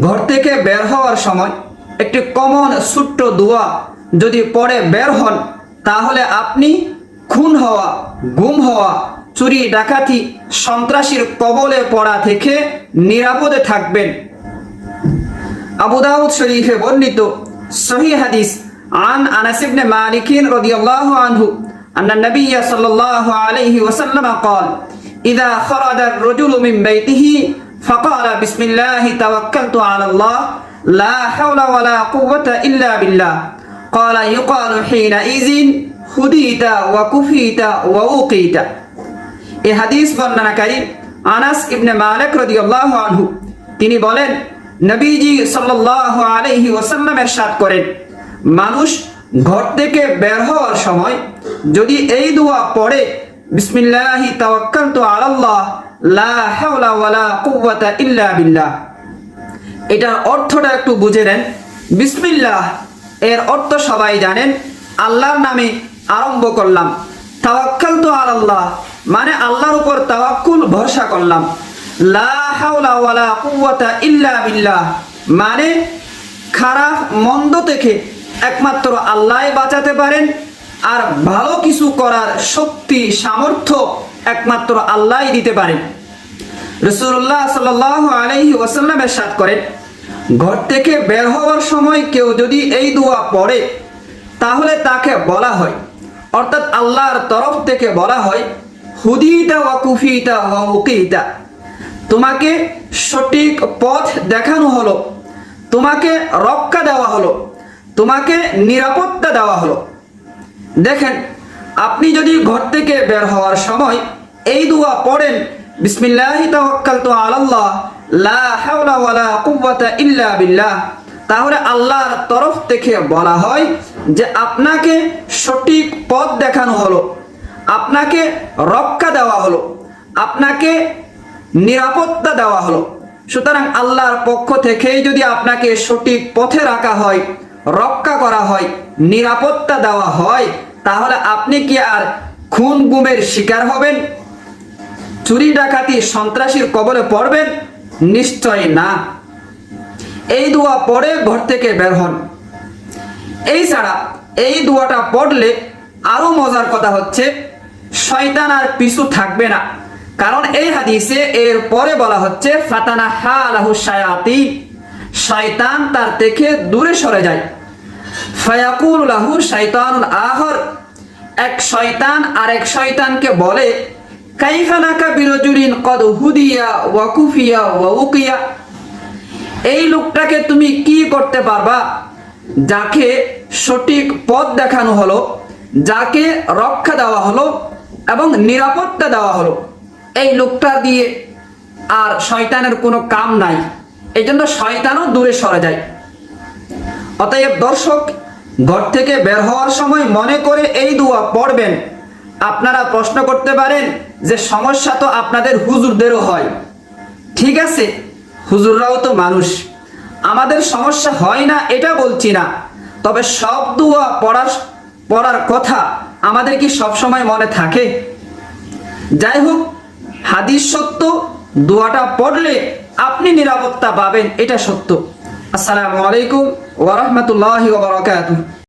ঘর থেকে বের হওয়ার সময় একটি কমন ছোট্ট দোয়া যদি পড়ে বের হন, তাহলে আপনি খুন হওয়া, গুম হওয়া, চুরি ডাকাতি, সন্ত্রাসীর কবলে পড়া থেকে নিরাপদে থাকবেন। আবু দাউদ শরীফে বর্ণিত সহিহ হাদিস আন আনাস ইবনে মালিক রাদিয়াল্লাহু আনহু আন্না নবী সাল্লাল্লাহু আলাইহি ওয়াসাল্লাম قال إذا خرج الرجل من بيته فقال بسم الله توكلت على الله لا حول ولا قوة إلا بالله قال يقال حينئذ هديت وكفيت ووقيت। এই হাদিস বর্ণনাকারী আনাস ইবনে মালিক রাদিয়াল্লাহু আনহু তিনি বলেন, নবীজি সাল্লাল্লাহু আলাইহি ওয়াসাল্লাম ইরশাদ করেন, মানুষ ঘর থেকে বের হওয়ার সময় যদি এই দোয়া পড়ে, বিসমিল্লাহি তাওয়াক্কালতু আলাল্লাহ লা হাওলা ওয়ালা কুওয়াতা ইল্লা বিল্লাহ, এটার অর্থটা একটু বুঝে নেন। বিসমিল্লাহ এর অর্থ সবাই জানেন, আল্লাহর নামে আরম্ভ করলাম। তাওয়াক্কালতু আলাল্লাহ মানে আল্লাহর উপর তাওয়াক্কুল, ভরসা করলাম। লা হাওলা ওয়ালা কুওয়াতা ইল্লা বিল্লাহ মানে খারাপ মন্দ থেকে একমাত্র আল্লাহই বাঁচাতে পারেন, আর ভালো কিছু করার শক্তি সামর্থ্য একমাত্র আল্লাহই দিতে পারেন। রাসূলুল্লাহ সাল্লাল্লাহু আলাইহি ওয়াসাল্লাম ইরশাদ করেন, ঘর থেকে বের হওয়ার সময় কেউ যদি এই দোয়া পড়ে, তাহলে তাকে বলা হয়, অর্থাৎ আল্লাহর তরফ থেকে বলা হয়, হুদিতা ওয়া কুফিতা ওয়া উকিতা, তোমাকে সঠিক পথ দেখানো হলো, তোমাকে রক্ষা দেওয়া হলো, তোমাকে নিরাপত্তা দেওয়া হলো। দেখেন, আপনি যদি ঘর থেকে বের হওয়ার সময় এই দোয়া পড়েন, বিসমিল্লাহি তাওয়াক্কালতু আলাল্লাহ লা হাওলা ওয়ালা কুওয়াতা ইল্লা বিল্লাহ, তাহলে আল্লাহর তরফ থেকে বলা হয় যে আপনাকে সঠিক পথ দেখানো হলো, আপনাকে রক্ষা দেওয়া হলো, আপনাকে নিরাপত্তা দেওয়া হলো। সুতরাং আল্লাহর পক্ষ থেকেই যদি আপনাকে সঠিক পথে রাখা হয়, রক্ষা করা হয়, নিরাপত্তা দেওয়া হয়, তাহলে আপনি কি আর খুন গুমের শিকার হবেন? চুরি ডাকাতি সন্ত্রাসীর কবলে পড়বেন? নিশ্চয় না। এই দোয়া পড়ে ঘর থেকে বের হন। এই ছাড়া এই দোয়াটা পড়লে আরো মজার কথা হচ্ছে, শয়তান আর পিছু থাকবে না। কারণ এই হাদিসে এর পরে বলা হচ্ছে, ফাতানাহা লাহু শায়াতিন, শয়তান তার থেকে দূরে সরে যায়। ফায়াকুলু লাহু শাইতানুন আখর, এক শয়তান আরেক শয়তানকে বলে, কাইফা লাকা বিরাজুলিন কদ হুদিয়া ওয়া কুফিয়া ওয়া উকিয়া, এই লোকটাকে তুমি কি করতে পারবা যাকে সঠিক পথ দেখানো হলো, যাকে রক্ষা দেওয়া হলো এবং নিরাপত্তা দেওয়া হলো। এই লোকটা দিয়ে আর শয়তানের কোনো কাম নাই, এই জন্য শয়তানও দূরে সরে যায়। অতএব দর্শক, ঘর থেকে বের হওয়ার সময় মনে করে এই দোয়া পড়বেন। আপনারা প্রশ্ন করতে পারেন যে সমস্যা তো আপনাদের হুজুরদেরও হয়। ঠিক আছে, হুজুররাও তো মানুষ, আমাদের সমস্যা হয় না এটা বলছি না, তবে সব দোয়া পড়ার কথা আমাদের কি সবসময় মনে থাকে? যাই হোক, হাদিস সত্য, দোয়াটা পড়লে আপনি নিরাপত্তা পাবেন, এটা সত্য। আসসালামু আলাইকুম ওয়া রাহমাতুল্লাহি ওয়া বারাকাতুহু।